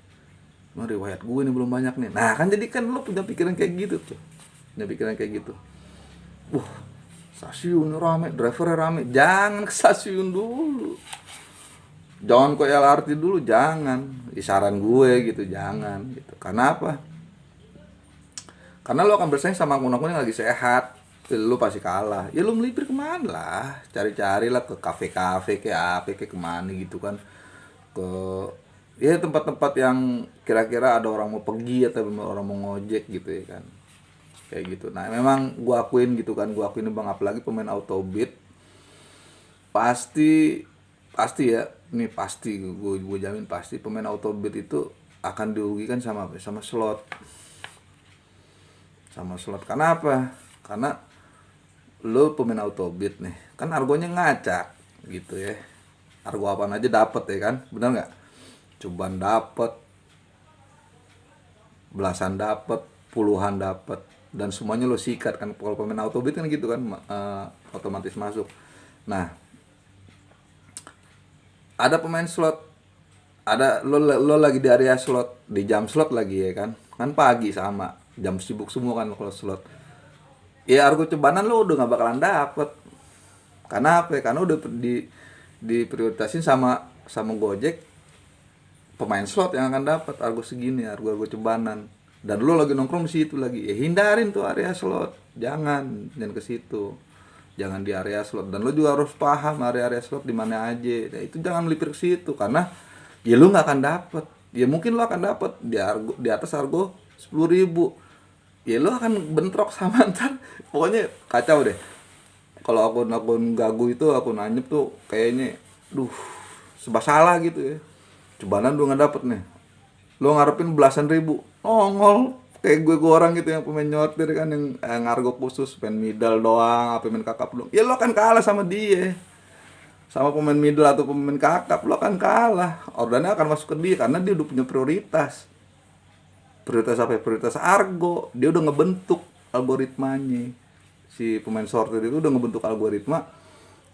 cuma riwayat gue ini belum banyak nih. Nah kan jadi kan lo punya pikiran kayak gitu tuh, punya pikiran kayak gitu. Stasiun rame, drivernya rame, jangan ke stasiun dulu, jangan ke LRT dulu, jangan. Saran gue gitu, jangan gitu. Karena apa? Karena lo akan bersaing sama akun-akun yang lagi sehat. Lo pasti kalah. Ya lo melipir kemana lah, cari-cari lah ke kafe-kafe kayak apa kayak kemana gitu kan, ke ya tempat-tempat yang kira-kira ada orang mau pergi atau orang mau ngojek gitu ya kan, kayak gitu. Nah memang gue akuin gitu kan, gue akuin bang, apalagi pemain autobeat pasti ya, ini pasti gue jamin pasti pemain autobeat itu akan dirugikan sama apa? Sama slot. Karena apa? Karena lo pemain autobeat nih, kan argonya ngacak gitu ya. Argo apaan aja dapet ya kan, benar nggak? Cuban dapet, belasan dapet, puluhan dapet, dan semuanya lo sikat kan. Kalau pemain autobeat kan gitu kan, otomatis masuk. Nah ada pemain slot, ada lo lagi di area slot, di jam slot lagi ya kan pagi sama jam sibuk semua kan kalau slot. Ya argo cebanan lo udah nggak bakalan dapet. Karena apa ya? Karena udah diprioritasin sama Gojek, pemain slot yang akan dapat argo segini, argo cebanan. Dan lo lagi nongkrong di situ lagi, ya hindarin tuh area slot, jangan ke situ, jangan di area slot. Dan lo juga harus paham area slot di mana aja. Ya, itu jangan melipir ke situ, karena ya lo nggak akan dapet. Ya mungkin lo akan dapet di atas argo 10.000, ya lo akan bentrok sama ntar, pokoknya kacau deh. Kalau akun gagu itu, akun anyep tuh kayaknya serba salah gitu ya. Cobanan lu nggak dapet nih, lu ngarepin belasan ribu, nongol kayak gue orang gitu yang pemain nyortir kan, yang ngargo khusus pemain middle doang, apa pemain kakap doang, ya lo akan kalah sama dia, sama pemain middle atau pemain kakap, lo akan kalah. Ordernya akan masuk ke dia karena dia udah punya prioritas. Prioritas apa ya? Prioritas argo. Dia udah ngebentuk algoritmanya. Si pemain sortir itu udah ngebentuk algoritma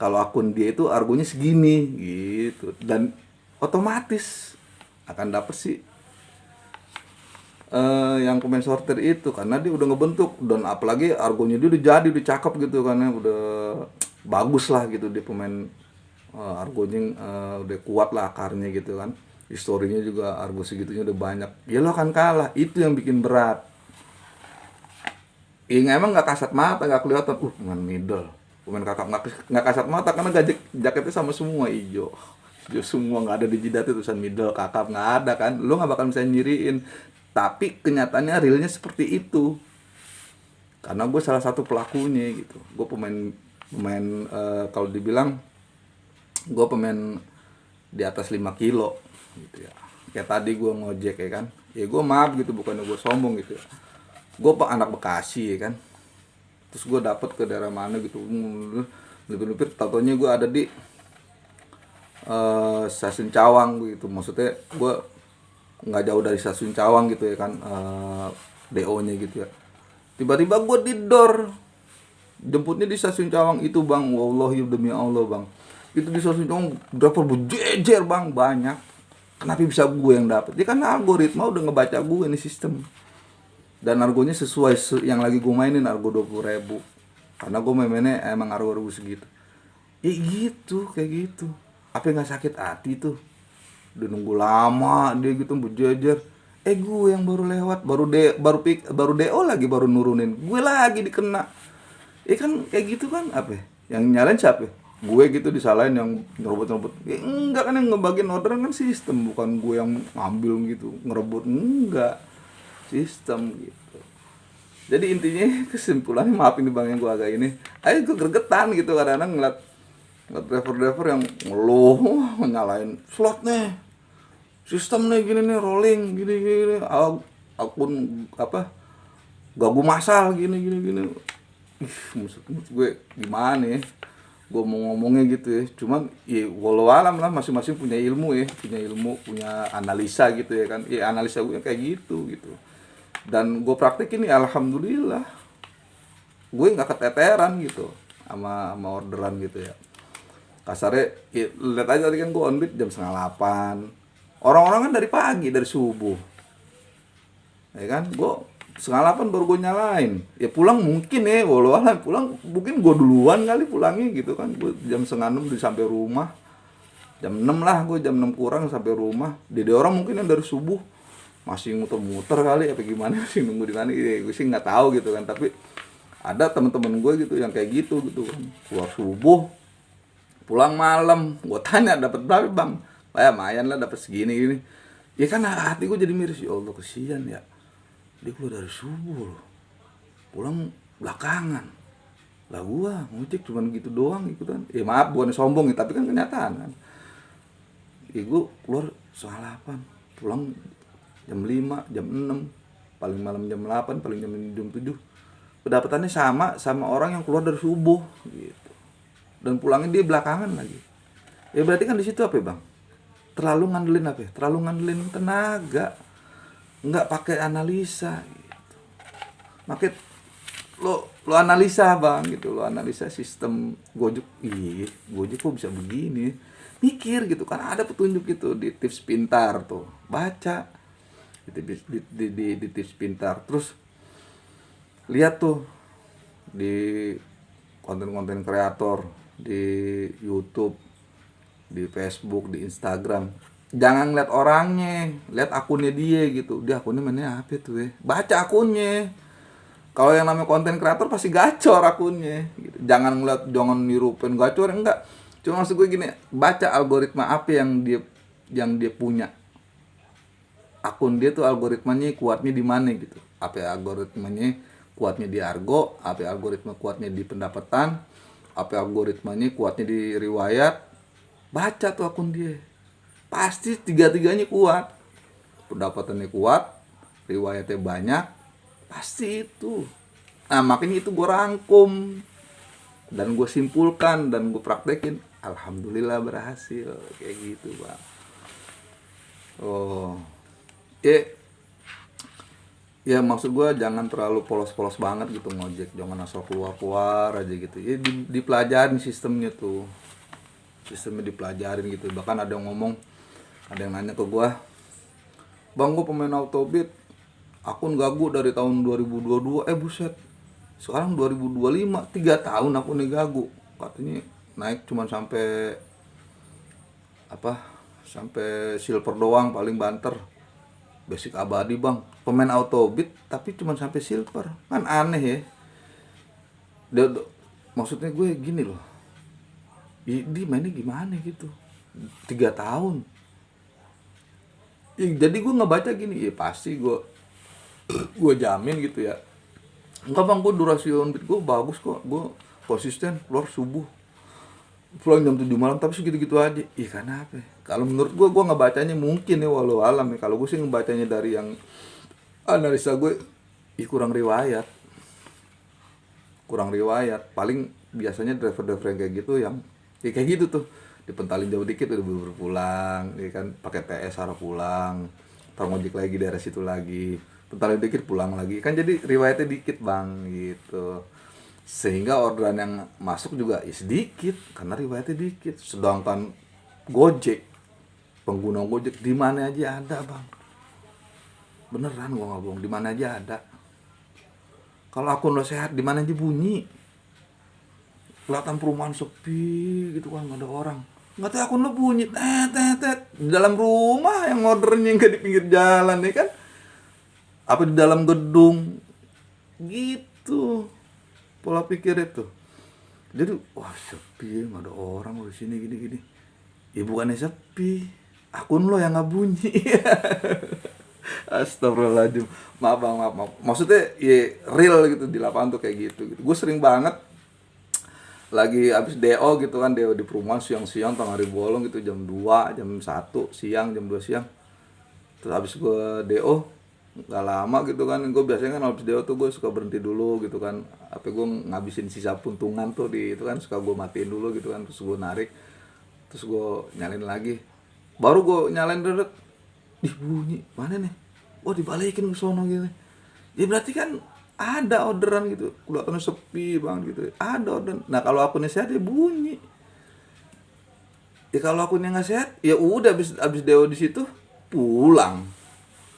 kalau akun dia itu argonya segini gitu, dan otomatis akan dapet sih yang pemain sortir itu karena dia udah ngebentuk, dan apalagi argonya dia udah cakep gitu karena udah bagus lah gitu, dia pemain argonya udah kuat lah akarnya gitu kan, historinya juga argo segitunya udah banyak, ya lo akan kalah. Itu yang bikin berat. Emang nggak kasat mata, nggak kelihatan pemain middle, pemain kakap nggak kasat mata karena jaketnya sama semua hijau semua, nggak ada di jidatnya tulisan middle kakap, nggak ada kan, lo nggak bakal bisa nyiriin. Tapi kenyataannya realnya seperti itu karena gue salah satu pelakunya gitu. Gue pemain kalau dibilang gue pemain di atas 5 kilo gitu ya. Kayak tadi gue ngojek ya kan, ya gue maaf gitu, bukannya gue sombong gitu ya, gue anak Bekasi ya kan, terus gue dapet ke daerah mana gitu, lebih-lebih tatonya gue ada di stasiun Cawang gitu, maksudnya gue nggak jauh dari stasiun Cawang gitu ya kan, DO-nya gitu ya. Tiba-tiba gue didor, jemputnya di stasiun Cawang itu bang, wallahi demi Allah bang, itu di stasiun Cawang driver berjejer bang, banyak. Kenapa bisa gue yang dapet? Ya karena algoritma udah ngebaca gue nih sistem, dan argonya sesuai yang lagi gue mainin, argo 20.000 karena gue mainnya emang argo segitu. Ya gitu, kayak gitu. Apa nggak sakit hati tuh? Udah nunggu lama dia gitu berjejer, gue yang baru lewat, baru DO lagi, baru nurunin, gue lagi dikena. Kan kayak gitu kan, apa ya? Yang nyalain siapa? Gue gitu disalahin yang ngerebut. Enggak kan, yang ngebagiin order kan sistem, bukan gue yang ngambil gitu, ngerebut, enggak, sistem gitu. Jadi intinya kesimpulannya, maaf ini bang yang gue agak ini, gue gregetan gitu kadang-kadang ngeliat driver-driver yang ngeluh, nyalain slot nih, sistem nih gini nih, rolling gini, akun apa, gagu masal gini. Maksud gue gimana ya, gue mau ngomongnya gitu ya, cuman ya walau alam lah, masing-masing punya ilmu, punya analisa gitu ya kan, analisa gue kayak gitu, dan gue praktekin nih, alhamdulillah gue nggak keteteran gitu sama orderan gitu ya. Kasarnya lihat aja tadi kan gue on beat jam 7:30, orang-orang kan dari pagi, dari subuh ya kan, gue 7:30 baru gue nyalain, ya pulang mungkin ya walau alam, pulang mungkin gue duluan kali pulangnya gitu kan, gue jam 5:30 udah sampai rumah, jam 6 lah, gue jam 6 kurang sampai rumah. Dia orang mungkin yang dari subuh masih muter-muter kali apa gimana, masih nunggu di mana, gue sih nggak tahu gitu kan. Tapi ada teman-teman gue gitu yang kayak gitu kan, keluar subuh pulang malam. Gue tanya dapat berapa bang, lumayan lah dapat segini gini. Ya kan hati gue jadi miris, ya Allah kesian ya, dia keluar dari subuh loh, pulang belakangan lah, gue ngojek cuman gitu doang ikutan. Ya maaf bukan sombong ya, tapi kan kenyataan kan. Ya gue keluar 7:30, pulang jam 5, jam 6, paling malam jam 8, paling jam 7. Pendapatannya sama orang yang keluar dari subuh gitu, dan pulangnya dia belakangan lagi. Ya berarti kan di situ apa ya bang, terlalu ngandelin apa ya, terlalu ngandelin tenaga, nggak pakai analisa gitu. Makanya lo analisa bang gitu, lo analisa sistem Gojek, Gojek kok bisa begini, mikir gitu kan, ada petunjuk gitu di tips pintar tuh, baca di tips pintar, terus lihat tuh di konten-konten kreator di YouTube, di Facebook, di Instagram. Jangan lihat orangnya, lihat akunnya dia gitu. Dia akunnya mana apa tuh ya? Baca akunnya. Kalau yang namanya konten kreator pasti gacor akunnya gitu. Jangan niruin gacor, enggak. Cuma maksud gue gini, baca algoritma apa yang dia punya. Akun dia tuh algoritmanya kuatnya di mana gitu. Apa algoritmanya kuatnya di argo, apa algoritma kuatnya di pendapatan, apa algoritmanya kuatnya di riwayat. Baca tuh akun dia. pasti tiga-tiganya kuat, pendapatannya kuat, riwayatnya banyak, pasti itu. Nah makanya itu gue rangkum dan gue simpulkan dan gue praktekin, alhamdulillah berhasil kayak gitu bang. Oh ya, ya maksud gue jangan terlalu polos-polos banget gitu ngojek, jangan asal keluar aja gitu ya, dipelajarin sistemnya tuh, sistemnya dipelajarin gitu. Bahkan ada yang ngomong, ada yang nanya ke gue, bang gue pemain Autobit, akun gagu dari tahun 2022, buset sekarang 2025, 3 tahun akunnya gagu, katanya naik cuman sampai apa, sampai silver doang paling banter. Basic abadi bang, pemain Autobit tapi cuma sampai silver, kan aneh ya. Maksudnya gue gini loh, dia mainnya gimana gitu 3 tahun ya, jadi gue ngebaca gini, ya pasti gue jamin gitu ya, enggak bang, gue durasi on beat gue bagus kok, gue konsisten keluar subuh pulang jam 7 malam tapi segitu-gitu aja. Ih karena apa? Kalau menurut gue ngebacanya mungkin ya, walau alam ya. Kalau gue sih ngebacanya dari yang analisa gue, kurang riwayat. Paling biasanya driver-driver yang kayak gitu yang kayak gitu tuh, dipentalin jauh dikit udah buru-buru pulang, ya kan, pakai PS arah pulang, ntar ngojek lagi daerah situ lagi, pentalin dikit pulang lagi, kan jadi riwayatnya dikit bang gitu. Sehingga orderan yang masuk juga ya sedikit karena riwayatnya dikit. Sedangkan Gojek, pengguna Gojek di mana aja ada bang, beneran gua nggak bohong, di mana aja ada. Kalau akun lo sehat, di mana aja bunyi, kelihatan perumahan sepi gitu kan, nggak ada orang, nggak tahu akun lo bunyi di dalam rumah, yang ordernya nggak di pinggir jalan ya kan, apa di dalam gedung gitu pola pikir itu. Jadi wah sepi, nggak ada orang di sini gini. Ya bukannya sepi, akun lo yang nggak bunyi. Astagfirullahaladzim, maaf bang, maaf. Maksudnya ya real gitu di lapangan tuh kayak gitu. Gue sering banget lagi abis DO gitu kan, DO di perumahan siang-siang tengah hari bolong gitu, jam 2, jam 1 siang, jam 2 siang. Terus abis gue DO nggak lama gitu kan, gue biasanya kan habis DO tuh gue suka berhenti dulu gitu kan, apa gue ngabisin sisa puntungan tuh di itu kan, suka gue matiin dulu gitu kan, terus gue narik, terus gue nyalain lagi, baru gue nyalain dulu, bunyi mana nih, dibalikin ke sono gitu ya, berarti kan ada orderan gitu, kelihatannya sepi bang gitu, ada orderan. Nah kalau akunnya sehat ya bunyi, ya kalau akunnya nggak sehat ya udah abis DO di situ pulang,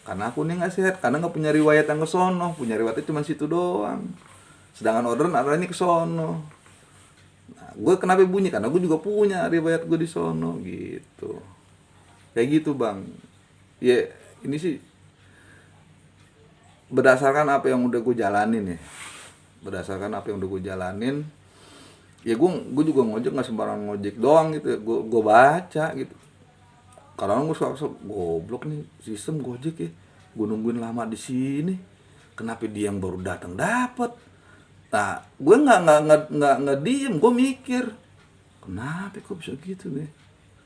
karena akunnya nggak sehat, karena nggak punya riwayat yang ke sono, punya riwayatnya cuma situ doang, sedangkan orderan arahnya ke sono. Nah, gue kenapa bunyi, karena gue juga punya riwayat gue di sono gitu, kayak gitu bang. Ya ini sih berdasarkan apa yang udah gue jalanin ya, ya gue juga ngojek nggak sembarang ngojek doang gitu ya. Gue baca gitu, karena gue suka goblok nih sistem Gojek ya, gue nungguin lama di sini, kenapa dia yang baru datang dapat. Nah gue nggak diem, gue mikir kenapa kok bisa gitu nih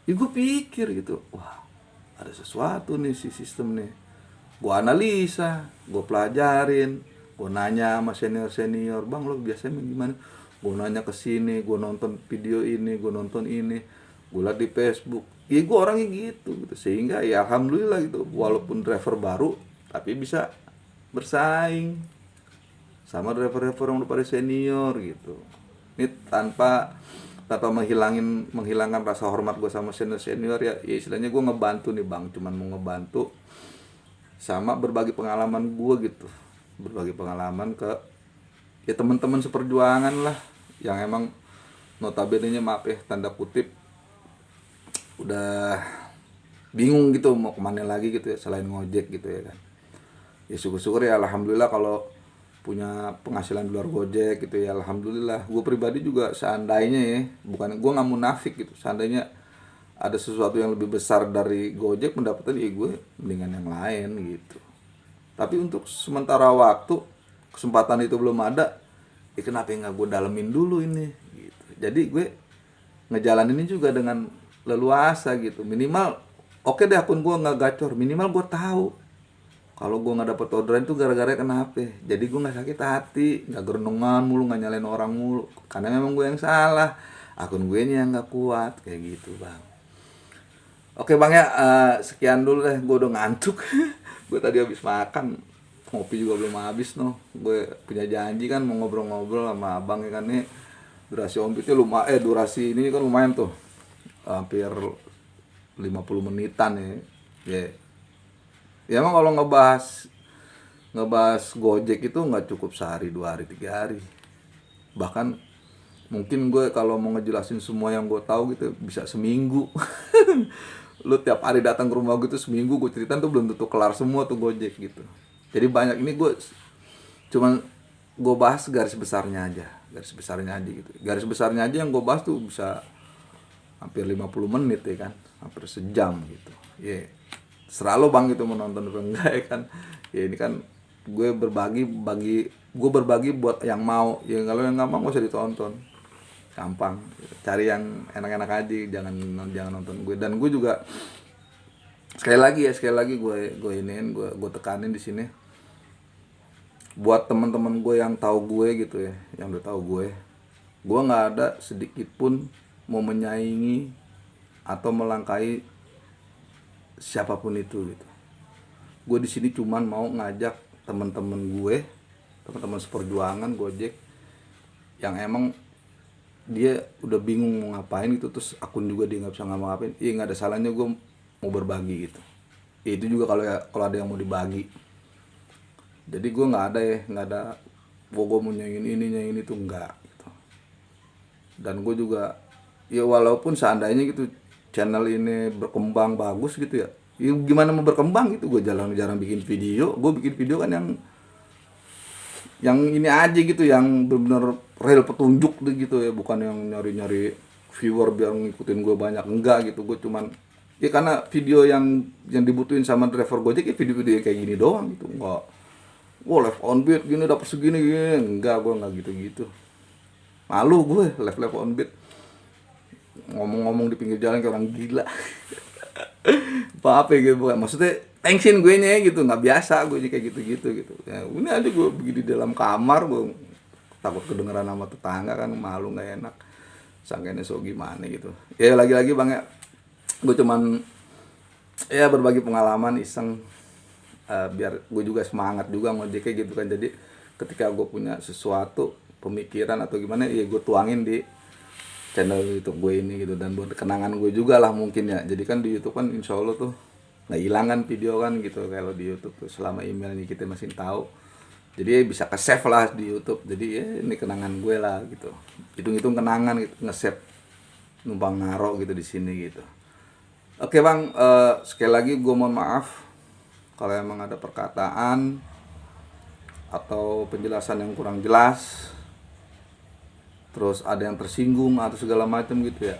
ya, gue pikir gitu, wah ada sesuatu nih si sistem nih. Gue analisa, gue pelajarin, gue nanya sama senior, bang lo biasanya gimana, gue nanya ke sini, gue nonton video ini, gue nonton ini, gue liat di Facebook. Ya gue orangnya gitu, sehingga ya alhamdulillah gitu, walaupun driver baru tapi bisa bersaing sama driver-driver yang udah pada senior gitu. Ini tanpa menghilangkan rasa hormat gue sama senior ya istilahnya gue ngebantu nih bang, cuman mau ngebantu sama berbagi pengalaman gue gitu, berbagi pengalaman ke ya teman-teman seperjuangan lah, yang emang notabene-nya maaf ya tanda kutip udah bingung gitu mau kemana lagi gitu ya selain ngojek gitu ya kan. Ya syukur-syukur ya alhamdulillah kalau punya penghasilan di luar Gojek gitu ya, alhamdulillah. Gue pribadi juga seandainya ya, bukan gue nggak munafik gitu, seandainya ada sesuatu yang lebih besar dari Gojek pendapatan ya gue mendingan yang lain gitu. Tapi untuk sementara waktu kesempatan itu belum ada, ya kenapa nggak gue dalemin dulu ini gitu. Jadi gue ngejalaninnya juga dengan leluasa gitu, minimal oke deh akun gue nggak gacor, minimal gue tahu kalau gue nggak dapet orderan itu gara-gara kenapa. Jadi gue nggak sakit hati, nggak gerenungan mulu, nggak nyalain orang mulu, karena memang gue yang salah, akun gue nya yang nggak kuat kayak gitu bang. Oke bang ya, sekian dulu deh, gue udah ngantuk. Gue tadi habis makan, ngopi juga belum habis noh. Gue punya janji kan mau ngobrol-ngobrol sama abang ya kan nih. Durasi ombitnya lumayan, durasi ini kan lumayan tuh, hampir 50 menitan ya. Ya, ya emang kalau ngebahas ngebahas Gojek itu nggak cukup sehari, 2 hari, 3 hari. Bahkan mungkin gue kalau mau ngejelasin semua yang gue tahu gitu bisa seminggu. Lu tiap hari datang ke rumah gue tuh seminggu gue ceritain tuh belum tentu kelar semua tuh Gojek gitu. Jadi banyak ini gue cuman gue bahas garis besarnya aja, gitu. Garis besarnya aja yang gue bahas tuh bisa hampir 50 menit ya kan, hampir sejam gitu. Ya, selalu bang gitu menonton apa enggak ya kan. Ya ini kan gue berbagi buat yang mau. Ya kalau yang nggak mau gak usah ditonton. Gampang. Cari yang enak-enak aja, jangan nonton gue. Dan gue juga sekali lagi gue tekanin di sini buat teman-teman gue yang tahu gue gitu ya, yang udah tahu gue nggak ada sedikit pun mau menyaingi atau melangkahi siapapun itu gitu. Gue di sini cuman mau ngajak teman-teman gue, teman-teman seperjuangan Gojek yang emang dia udah bingung mau ngapain gitu, terus akun juga dia nggak bisa ngapa-ngapain, iya nggak ada salahnya gue mau berbagi gitu. Ya, itu juga kalau ada yang mau dibagi. Jadi gue nggak ada gue mau nyanyiin itu enggak gitu. Dan gue juga ya walaupun seandainya gitu channel ini berkembang bagus gitu ya, ya gimana mau berkembang gitu, gue jarang bikin video. Gue bikin video kan yang ini aja gitu, yang benar-benar real petunjuk gitu ya, bukan yang nyari-nyari viewer biar ngikutin gue banyak, enggak gitu. Gue cuman ya karena video yang dibutuhin sama driver Gojek ya video-video kayak gini doang gitu. Enggak live on beat gini dapat segini gini, enggak, gue enggak gitu-gitu. Malu gue live on beat ngomong-ngomong di pinggir jalan kayak orang gila. Apa gitu, bukan maksudnya tensin gue nya gitu, nggak biasa gue kayak gitu ya. Ini aja gue begini di dalam kamar, gue takut kedengeran sama tetangga kan, malu nggak enak, sangkanya so gimana gitu ya. Lagi-lagi bang ya, gue cuman ya berbagi pengalaman iseng, biar gue juga semangat juga ngojek kayak gitu kan. Jadi ketika gue punya sesuatu pemikiran atau gimana ya gue tuangin di channel YouTube gue ini gitu, dan buat kenangan gue juga lah mungkin ya. Jadi kan di YouTube kan insya Allah tuh nggak hilang kan video kan gitu, kalau di YouTube tuh selama emailnya kita masih tahu, jadi bisa ke save lah di YouTube. Jadi ya ini kenangan gue lah gitu, hitung-hitung kenangan gitu, nge-save numpang ngaro gitu di sini gitu. Oke bang, sekali lagi gue mohon maaf kalau emang ada perkataan atau penjelasan yang kurang jelas, terus ada yang tersinggung atau segala macam gitu ya.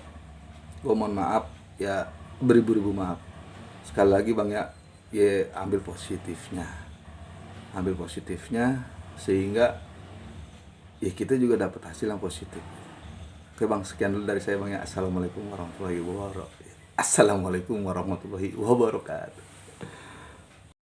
Gue mohon maaf ya, beribu-ribu maaf. Sekali lagi bang ya, ambil positifnya sehingga ya kita juga dapat hasil yang positif. Oke bang, sekian dulu dari saya bang ya. Assalamualaikum warahmatullahi wabarakatuh.